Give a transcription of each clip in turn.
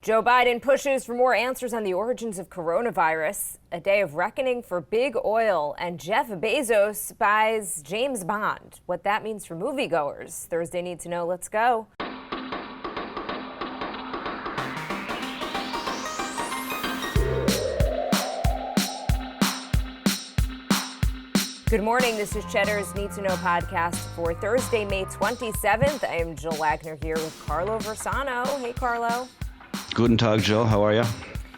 Joe Biden pushes for more answers on the origins of coronavirus, a day of reckoning for big oil, and Jeff Bezos buys James Bond. What that means for moviegoers. Thursday Need to Know. Let's go. Good morning. This is Cheddar's Need to Know podcast for Thursday, May 27th. I am Jill Wagner here with Carlo Versano. Hey, Carlo. Guten Tag, Jill. How are you?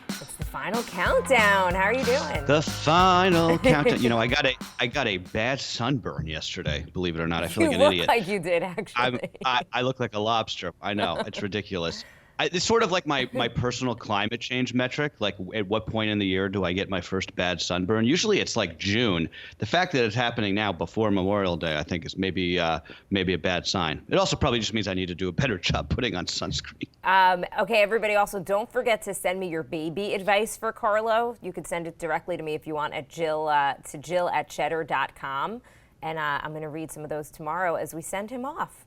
It's the final countdown. How are you doing? The final countdown. You know, I got a bad sunburn yesterday. Believe it or not, I feel like an idiot. You look like you did, actually. I look like a lobster. I know, it's ridiculous. It's sort of like my personal climate change metric. Like, at what point in the year do I get my first bad sunburn? Usually it's like June. The fact that it's happening now before Memorial Day, I think, is maybe a bad sign. It also probably just means I need to do a better job putting on sunscreen. Okay, everybody, also don't forget to send me your baby advice for Carlo. You can send it directly to me if you want at Jill@cheddar.com. And I'm going to read some of those tomorrow as we send him off.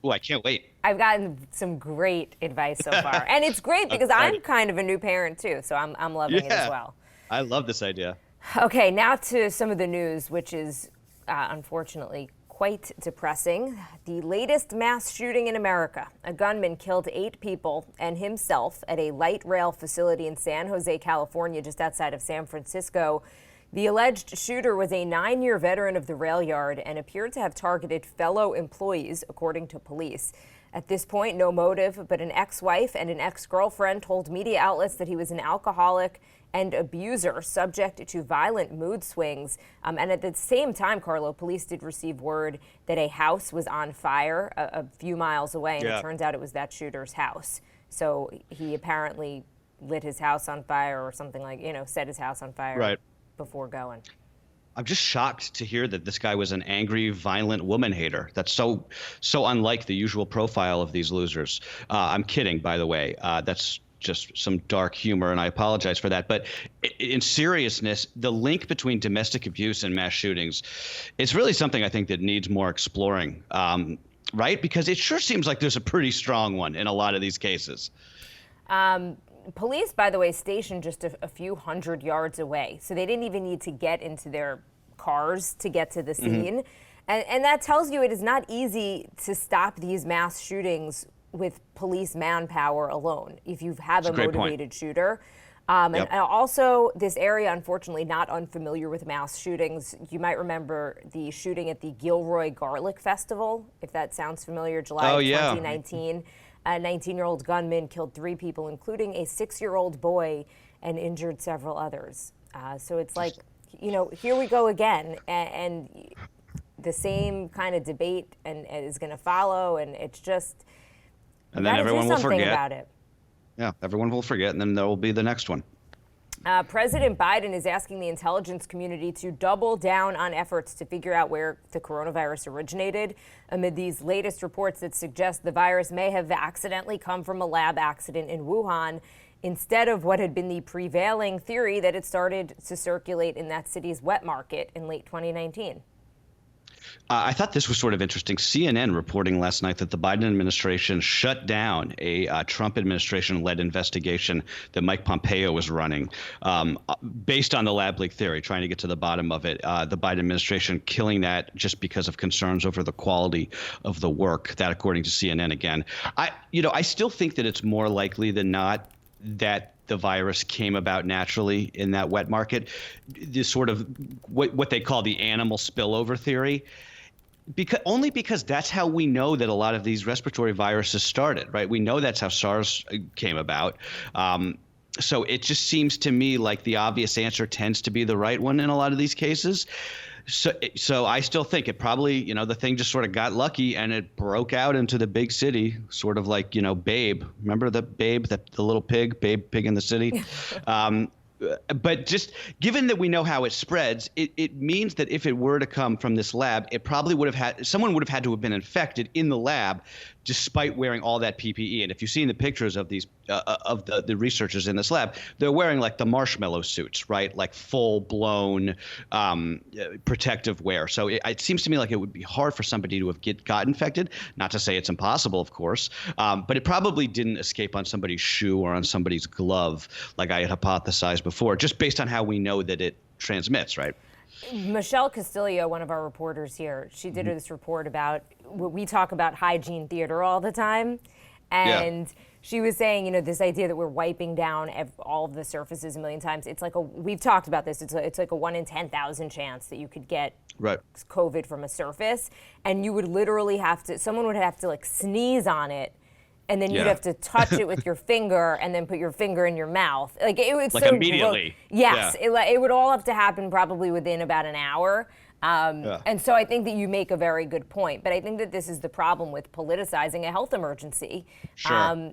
Oh, I can't wait. I've gotten some great advice so far. And it's great because I'm kind of a new parent, too. So I'm loving it as well. I love this idea. Okay, now to some of the news, which is unfortunately quite depressing. The latest mass shooting in America. A gunman killed 8 people and himself at a light rail facility in San Jose, California, just outside of San Francisco. The alleged shooter was a 9-year veteran of the rail yard and appeared to have targeted fellow employees, according to police. At this point, no motive, but an ex-wife and an ex-girlfriend told media outlets that he was an alcoholic and abuser subject to violent mood swings. And at the same time, Carlo, police did receive word that a house was on fire a few miles away, and it turns out it was that shooter's house. So he apparently lit his house on fire or something like, set his house on fire. Right. Before going. I'm just shocked to hear that this guy was an angry, violent woman hater. That's so unlike the usual profile of these losers. I'm kidding, by the way. That's just some dark humor, and I apologize for that. But in seriousness, the link between domestic abuse and mass shootings is really something I think that needs more exploring, right? Because it sure seems like there's a pretty strong one in a lot of these cases. Police, by the way, stationed just a few hundred yards away. So they didn't even need to get into their cars to get to the scene. And that tells you it is not easy to stop these mass shootings with police manpower alone if you have a motivated shooter. And also, this area, unfortunately, not unfamiliar with mass shootings. You might remember the shooting at the Gilroy Garlic Festival, if that sounds familiar, July of 2019. A 19-year-old gunman killed 3 people, including a 6-year-old boy, and injured several others. So it's like, here we go again, and the same kind of debate is going to follow, and it's just, and then everyone will forget about it. Yeah, everyone will forget, and then there will be the next one. President Biden is asking the intelligence community to double down on efforts to figure out where the coronavirus originated amid these latest reports that suggest the virus may have accidentally come from a lab accident in Wuhan instead of what had been the prevailing theory that it started to circulate in that city's wet market in late 2019. I thought this was sort of interesting. CNN reporting last night that the Biden administration shut down a Trump administration-led investigation that Mike Pompeo was running based on the lab leak theory, trying to get to the bottom of it. The Biden administration killing that just because of concerns over the quality of the work. That, according to CNN again. I still think that it's more likely than not that the virus came about naturally in that wet market. This sort of what they call the animal spillover theory, only because that's how we know that a lot of these respiratory viruses started, right? We know that's how SARS came about. So it just seems to me like the obvious answer tends to be the right one in a lot of these cases. So I still think it probably, the thing just sort of got lucky and it broke out into the big city, sort of like, Babe. Remember the Babe, the little pig, Babe, pig in the city? But just given that we know how it spreads, it means that if it were to come from this lab, it probably someone would have had to have been infected in the lab despite wearing all that PPE. And if you've seen the pictures of these the researchers in this lab, they're wearing like the marshmallow suits, right? Like full blown protective wear. So it seems to me like it would be hard for somebody to have got infected. Not to say it's impossible, of course, but it probably didn't escape on somebody's shoe or on somebody's glove, like I had hypothesized before, just based on how we know that it transmits, right? Michelle Castillo, one of our reporters here, she did this report about, we talk about hygiene theater all the time. And she was saying, you know, this idea that we're wiping down all of the surfaces a million times. It's like we've talked about this. It's like a 1 in 10,000 chance that you could get COVID from a surface. And you would literally someone would have to like sneeze on it. And then you'd have to touch it with your finger and then put your finger in your mouth. Like it was like so immediately. Yes, it would all have to happen probably within about an hour. And so I think that you make a very good point. But I think that this is the problem with politicizing a health emergency. Sure.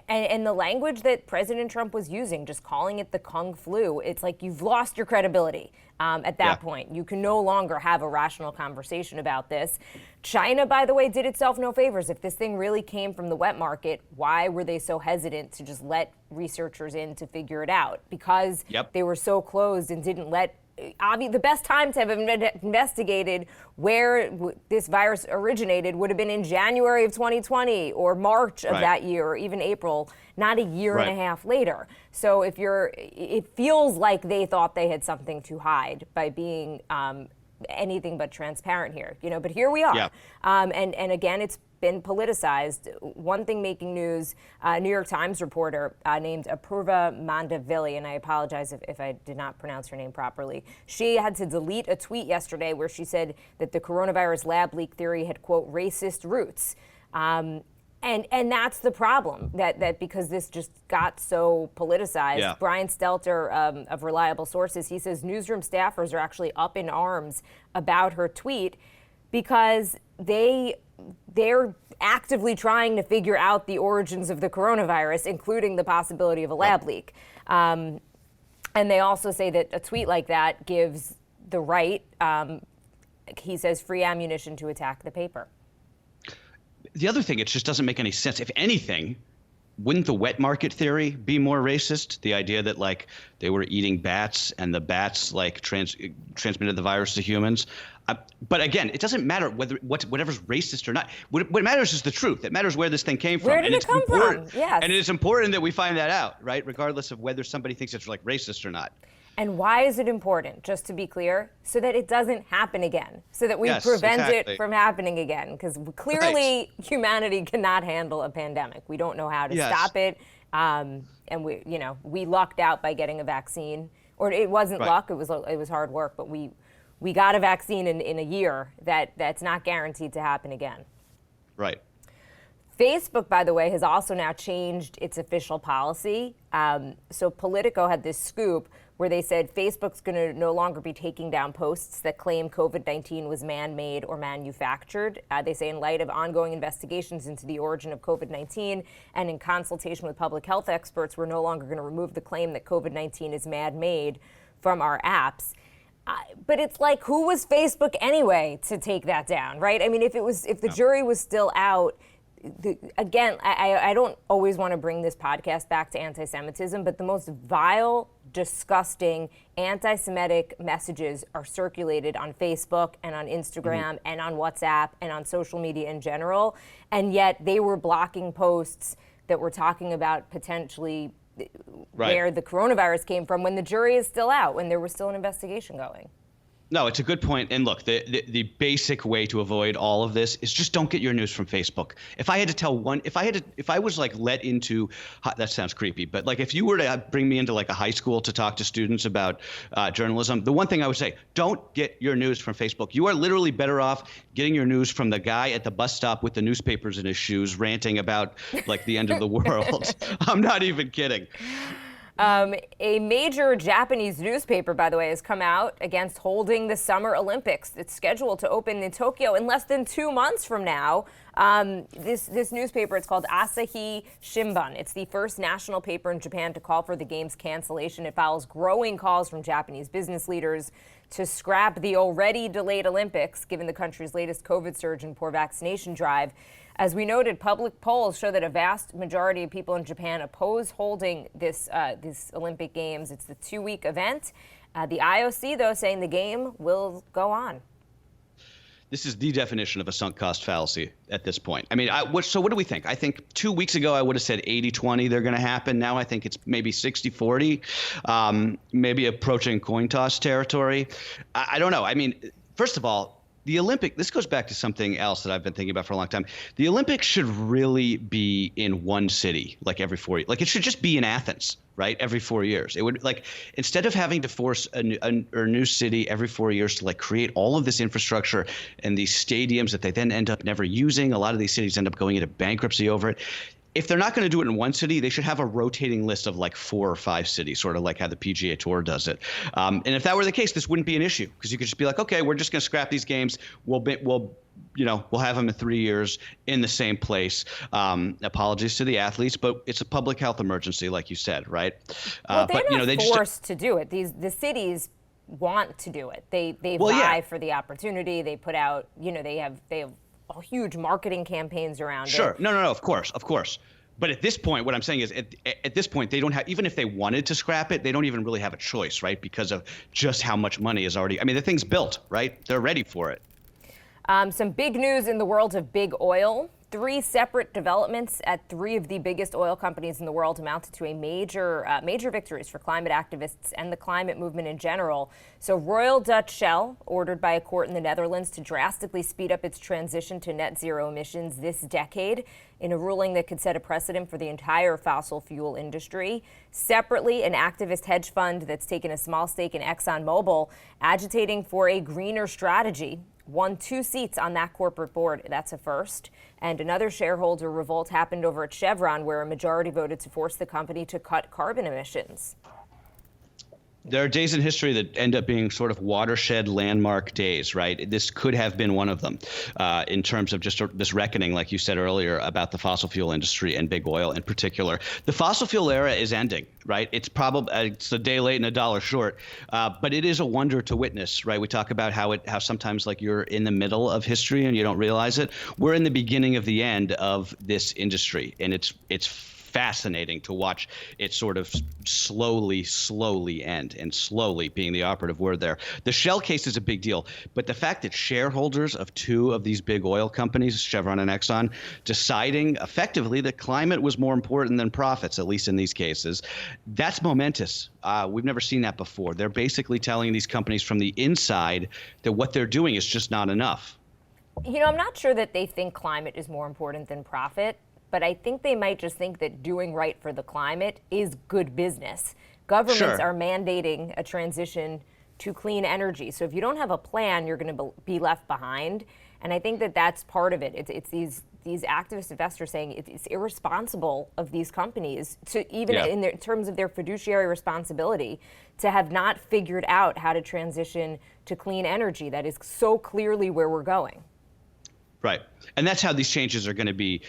And the language that President Trump was using, just calling it the Kung flu, it's like you've lost your credibility at that point. You can no longer have a rational conversation about this. China, by the way, did itself no favors. If this thing really came from the wet market, why were they so hesitant to just let researchers in to figure it out? Because they were so closed and didn't let the best time to have investigated where this virus originated would have been in January of 2020 or March of that year or even April, not a year and a half later. So it feels like they thought they had something to hide by being anything but transparent here, you know, but here we are. And again, it's been politicized. One thing making news, New York Times reporter named Apurva Mandavilli, and I apologize if I did not pronounce her name properly. She had to delete a tweet yesterday where she said that the coronavirus lab leak theory had, quote, racist roots. And that's the problem, that because this just got so politicized. Brian Stelter of Reliable Sources, he says newsroom staffers are actually up in arms about her tweet because they're actively trying to figure out the origins of the coronavirus, including the possibility of a lab leak. And they also say that a tweet like that gives the right, he says, free ammunition to attack the paper. The other thing, it just doesn't make any sense. If anything, wouldn't the wet market theory be more racist? The idea that like they were eating bats and the bats like transmitted the virus to humans. But again, it doesn't matter whatever's racist or not. What matters is the truth. It matters where this thing came from. Where did it come from? Yes. And it is important that we find that out, right? Regardless of whether somebody thinks it's like racist or not. And why is it important? Just to be clear, so that it doesn't happen again, so that we prevent it from happening again. Because clearly humanity cannot handle a pandemic. We don't know how to stop it. And we lucked out by getting a vaccine, or it wasn't luck. It was hard work, but we got a vaccine in a year that's not guaranteed to happen again. Right. Facebook, by the way, has also now changed its official policy. So Politico had this scoop where they said Facebook's going to no longer be taking down posts that claim COVID-19 was man-made or manufactured. They say in light of ongoing investigations into the origin of COVID-19 and in consultation with public health experts, we're no longer going to remove the claim that COVID-19 is man-made from our apps. But it's like, who was Facebook anyway to take that down, right? I mean, if the jury was still out, I don't always want to bring this podcast back to anti-Semitism, but the most vile, disgusting, anti-Semitic messages are circulated on Facebook and on Instagram and on WhatsApp and on social media in general. And yet they were blocking posts that were talking about potentially where the coronavirus came from when the jury is still out, when there was still an investigation going. No, it's a good point. And look, the basic way to avoid all of this is just don't get your news from Facebook. If I had to tell if I was like let into, that sounds creepy, but like if you were to bring me into like a high school to talk to students about journalism, the one thing I would say, don't get your news from Facebook. You are literally better off getting your news from the guy at the bus stop with the newspapers in his shoes ranting about like the end of the world. I'm not even kidding. A major Japanese newspaper, by the way, has come out against holding the Summer Olympics. It's scheduled to open in Tokyo in less than 2 months from now. This newspaper, it's called Asahi Shimbun. It's the first national paper in Japan to call for the game's cancellation. It follows growing calls from Japanese business leaders to scrap the already delayed Olympics, given the country's latest COVID surge and poor vaccination drive. As we noted, public polls show that a vast majority of people in Japan oppose holding this Olympic Games. It's the 2-week event. The IOC, though, saying the game will go on. This is the definition of a sunk cost fallacy at this point. I mean, so what do we think? I think 2 weeks ago I would have said 80-20 they're going to happen. Now I think it's maybe 60-40, maybe approaching coin toss territory. I don't know. I mean, first of all, the Olympic, this goes back to something else that I've been thinking about for a long time. The Olympics should really be in one city, like every 4 years. Like it should just be in Athens, right? Every 4 years. It would, like, instead of having to force a new city every 4 years to like create all of this infrastructure and these stadiums that they then end up never using. A lot of these cities end up going into bankruptcy over it. If they're not going to do it in one city, they should have a rotating list of like 4 or 5 cities, sort of like how the PGA Tour does it. And if that were the case, this wouldn't be an issue because you could just be like, okay, we're just going to scrap these games. We'll have them in 3 years in the same place. Apologies to the athletes, but it's a public health emergency, like you said, right? Well, they're not forced to do it. The cities want to do it. They vie for the opportunity. They put out, they have huge marketing campaigns around it. Sure. No, of course. But at this point, what I'm saying is at this point, they don't have, even if they wanted to scrap it, they don't even really have a choice, right? Because of just how much money is already, I mean, the thing's built, right? They're ready for it. Some big news in the world of big oil. 3 separate developments at 3 of the biggest oil companies in the world amounted to a major victories for climate activists and the climate movement in general. So Royal Dutch Shell, ordered by a court in the Netherlands to drastically speed up its transition to net zero emissions this decade, in a ruling that could set a precedent for the entire fossil fuel industry. Separately, an activist hedge fund that's taken a small stake in ExxonMobil, agitating for a greener strategy, won 2 seats on that corporate board. That's a first. And another shareholder revolt happened over at Chevron, where a majority voted to force the company to cut carbon emissions. There are days in history that end up being sort of watershed landmark days, right? This could have been one of them in terms of just this reckoning, like you said earlier, about the fossil fuel industry and big oil in particular. The fossil fuel era is ending, right? It's a day late and a dollar short, but it is a wonder to witness, right? We talk about how sometimes like you're in the middle of history and you don't realize it. We're in the beginning of the end of this industry, and it's fascinating to watch it sort of slowly end, and slowly being the operative word there. The Shell case is a big deal, but the fact that shareholders of 2 of these big oil companies, Chevron and Exxon, deciding effectively that climate was more important than profits, at least in these cases, that's momentous. We've never seen that before. They're basically telling these companies from the inside that what they're doing is just not enough. I'm not sure that they think climate is more important than profit, but I think they might just think that doing right for the climate is good business. Governments are mandating a transition to clean energy. So if you don't have a plan, you're going to be left behind. And I think that that's part of it. It's these activist investors saying it's irresponsible of these companies to even in terms of their fiduciary responsibility to have not figured out how to transition to clean energy. That is so clearly where we're going. Right. And that's how these changes are going to be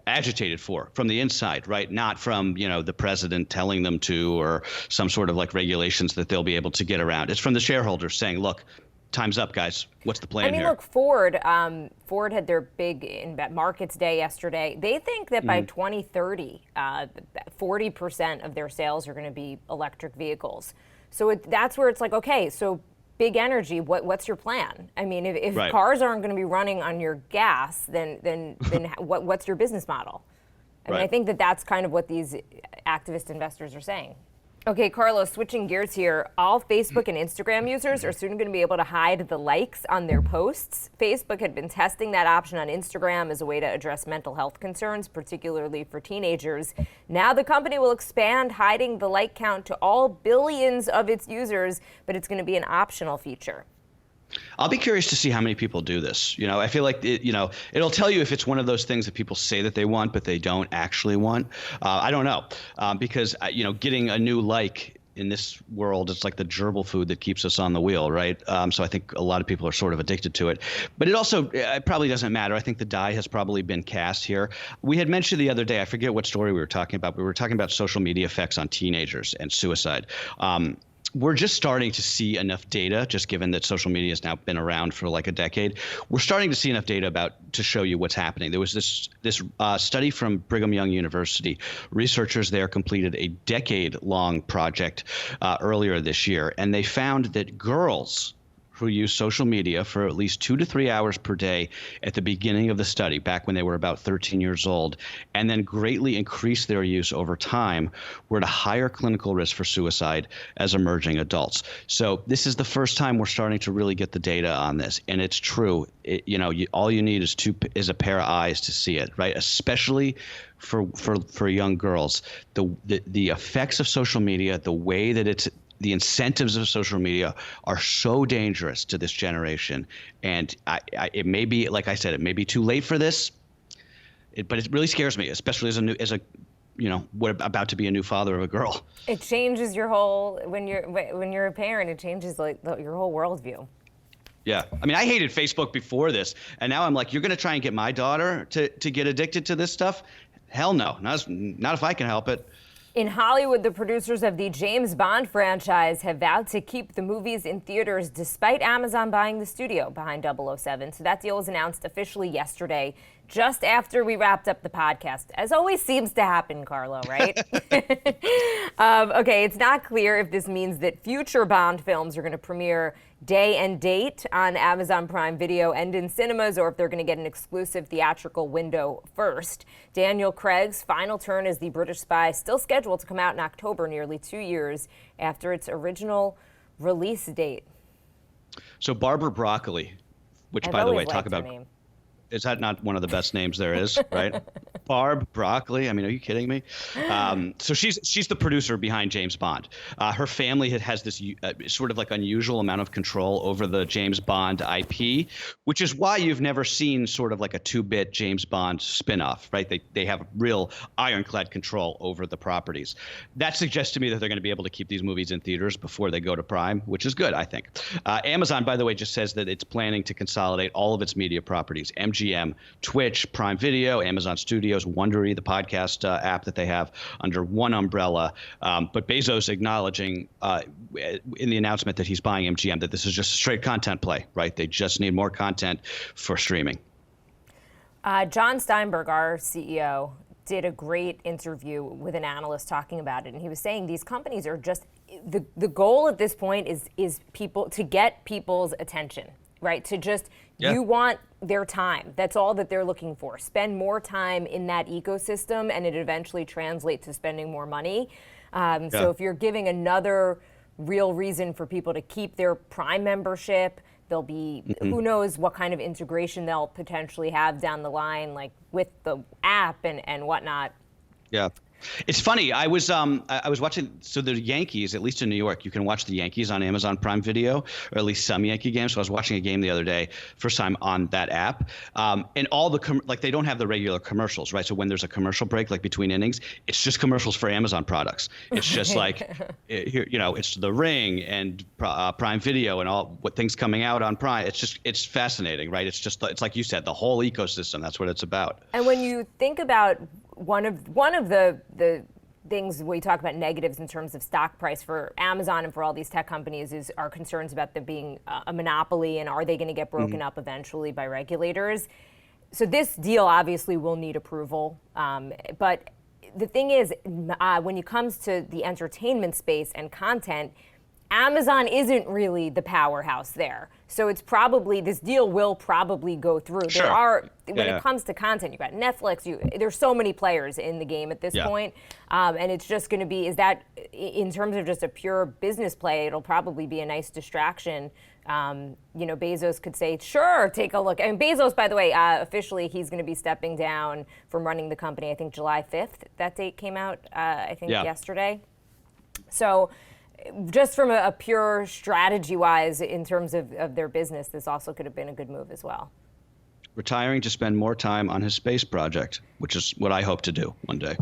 agitated for, from the inside, right? Not from, the president telling them to, or some sort of like regulations that they'll be able to get around. It's from the shareholders saying, look, time's up, guys. What's the plan here? Look, Ford had their big markets day yesterday. They think that by 2030, 40% of their sales are going to be electric vehicles. So that's where it's like, okay, so big energy, what's your plan? I mean, if cars aren't going to be running on your gas, then what's your business model? I mean, I think that's kind of what these activist investors are saying. Okay, Carlos, switching gears here. All Facebook and Instagram users are soon going to be able to hide the likes on their posts. Facebook had been testing that option on Instagram as a way to address mental health concerns, particularly for teenagers. Now the company will expand hiding the like count to all billions of its users, but it's going to be an optional feature. I'll be curious to see how many people do this. I feel like it'll tell you if it's one of those things that people say that they want, but they don't actually want. I don't know, because getting a new like in this world, it's like the gerbil food that keeps us on the wheel, right? So I think a lot of people are sort of addicted to it. But it probably doesn't matter. I think the die has probably been cast here. We had mentioned the other day, I forget what story we were talking about, but we were talking about social media effects on teenagers and suicide. We're just starting to see enough data, just given that social media has now been around for like a decade. We're starting to see enough data to show you what's happening. There was this study from Brigham Young University. Researchers there completed a decade-long project earlier this year, and they found that girls who use social media for at least 2 to 3 hours per day at the beginning of the study, back when they were about 13 years old, and then greatly increased their use over time, were at a higher clinical risk for suicide as emerging adults. So this is the first time we're starting to really get the data on this, and it's true. All you need is a pair of eyes to see it, right? Especially for young girls, the effects of social media, the way that the incentives of social media are so dangerous to this generation. And it may be, like I said, it may be too late for this, but it really scares me, especially about to be a new father of a girl. It changes your whole, when you're a parent, it changes your whole worldview. Yeah. I mean, I hated Facebook before this, and now I'm like, you're going to try and get my daughter to get addicted to this stuff? Hell no. Not if I can help it. In Hollywood, the producers of the James Bond franchise have vowed to keep the movies in theaters despite Amazon buying the studio behind 007. So that deal was announced officially yesterday, just after we wrapped up the podcast. As always seems to happen, Carlo, right? Okay, it's not clear if this means that future Bond films are going to premiere day and date on Amazon Prime Video and in cinemas, or if they're going to get an exclusive theatrical window first. Daniel Craig's final turn as the British spy, still scheduled to come out in October, nearly 2 years after its original release date. So Barbara Broccoli, which, by the way, talk about... Is that not one of the best names there is, right? Barb Broccoli. I mean, are you kidding me? So she's the producer behind James Bond. Her family has this sort of like unusual amount of control over the James Bond IP, which is why you've never seen sort of like a 2-bit James Bond spinoff, right? They have real ironclad control over the properties. That suggests to me that they're going to be able to keep these movies in theaters before they go to Prime, which is good, I think. Amazon, by the way, just says that it's planning to consolidate all of its media properties, MGM, Twitch, Prime Video, Amazon Studios, Wondery, the podcast app that they have, under one umbrella. But Bezos acknowledging in the announcement that he's buying MGM that this is just a straight content play, right? They just need more content for streaming. John Steinberg, our CEO, did a great interview with an analyst talking about it, and he was saying these companies are just the goal at this point is people to get people's attention, right? To just You want their time. That's all that they're looking for. Spend more time in that ecosystem, and it eventually translates to spending more money. So if you're giving another real reason for people to keep their Prime membership, there'll be who knows what kind of integration they'll potentially have down the line, like with the app and whatnot. Yeah. It's funny. I was watching. So the Yankees, at least in New York, you can watch the Yankees on Amazon Prime Video, or at least some Yankee games. So I was watching a game the other day, first time on that app, and all the they don't have the regular commercials, right? So when there's a commercial break, like between innings, it's just commercials for Amazon products. It's just like, it's The Ring and Prime Video and all what things coming out on Prime. It's fascinating, right? It's like you said, the whole ecosystem. That's what it's about. And when you think about one of the things we talk about negatives in terms of stock price for Amazon and for all these tech companies is our concerns about there being a monopoly, and are they going to get broken up eventually by regulators. So this deal obviously will need approval, but the thing is, when it comes to the entertainment space and content, Amazon isn't really the powerhouse there. So it's probably, this deal will probably go through. Sure. There are, when it comes to content, you've got Netflix, there's so many players in the game at this point. And it's just going to be, in terms of just a pure business play, it'll probably be a nice distraction. Bezos could say, sure, take a look. And Bezos, by the way, officially, he's going to be stepping down from running the company, I think July 5th. That date came out, yesterday. So just from a pure strategy-wise, in terms of their business, this also could have been a good move as well. retiring to spend more time on his space project, which is what I hope to do one day.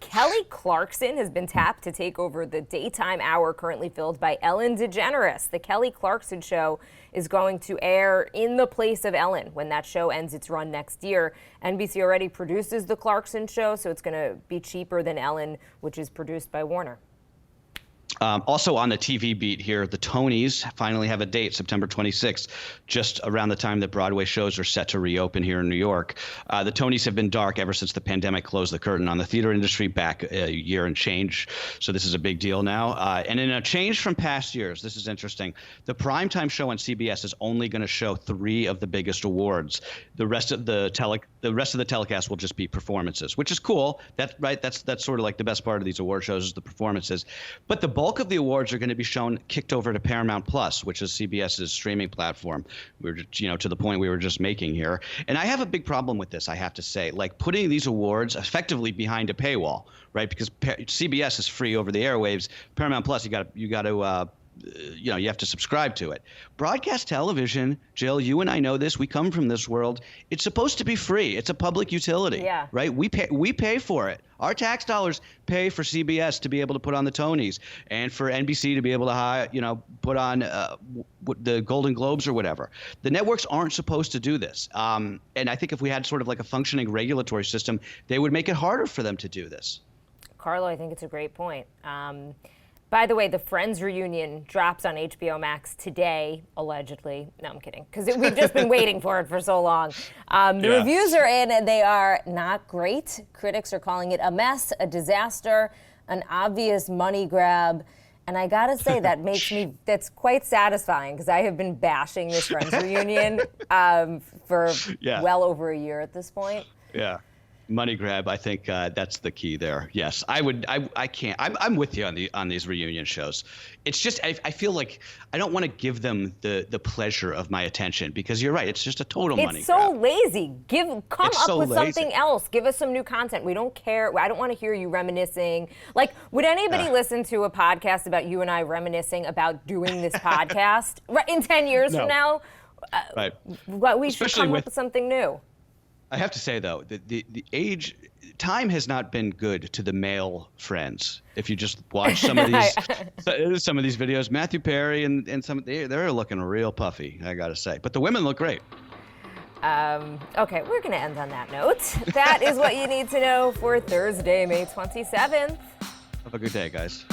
Kelly Clarkson has been tapped to take over the daytime hour currently filled by Ellen DeGeneres. The Kelly Clarkson Show is going to air in the place of Ellen when that show ends its run next year. NBC already produces the Clarkson Show, so it's going to be cheaper than Ellen, which is produced by Warner. Also on the TV beat here, the Tonys finally have a date, September 26th, just around the time that Broadway shows are set to reopen here in New York. The Tonys have been dark ever since the pandemic closed the curtain on the theater industry back a year and change. So this is a big deal now. And in a change from past years, this is interesting. The primetime show on CBS is only going to show 3 of the biggest awards. The rest of the telecast will just be performances, which is cool. That's right. That's sort of like the best part of these award shows is the performances. But the bulk of the awards are going to be kicked over to Paramount Plus, which is CBS's streaming platform. We're just, to the point we were just making here. And I have a big problem with this, I have to say, like putting these awards effectively behind a paywall, right? Because CBS is free over the airwaves. Paramount Plus, you have to subscribe to it. Broadcast television, Jill, you and I know this. We come from this world. It's supposed to be free. It's a public utility, right? We pay for it. Our tax dollars pay for CBS to be able to put on the Tonys and for NBC to be able to, put on the Golden Globes or whatever. The networks aren't supposed to do this. And I think if we had sort of like a functioning regulatory system, they would make it harder for them to do this. Carlo, I think it's a great point. By the way, the Friends reunion drops on HBO Max today, allegedly. No, I'm kidding, because we've just been waiting for it for so long. The reviews are in, and they are not great. Critics are calling it a mess, a disaster, an obvious money grab. And I gotta say, that's quite satisfying, because I have been bashing this Friends reunion for well over a year at this point. Yeah. Money grab. I think that's the key there. Yes, I can't. I'm with you on these reunion shows. It's just I feel like I don't want to give them the pleasure of my attention, because you're right. It's just a total money grab. It's so lazy. Come up with something else. Give us some new content. We don't care. I don't want to hear you reminiscing. Like, would anybody listen to a podcast about you and I reminiscing about doing this podcast in 10 years from now? Right. We should come up with something new. I have to say, though, the time has not been good to the male Friends. If you just watch some of these videos, Matthew Perry and they're looking real puffy, I got to say. But the women look great. Okay, we're going to end on that note. That is what you need to know for Thursday, May 27th. Have a good day, guys.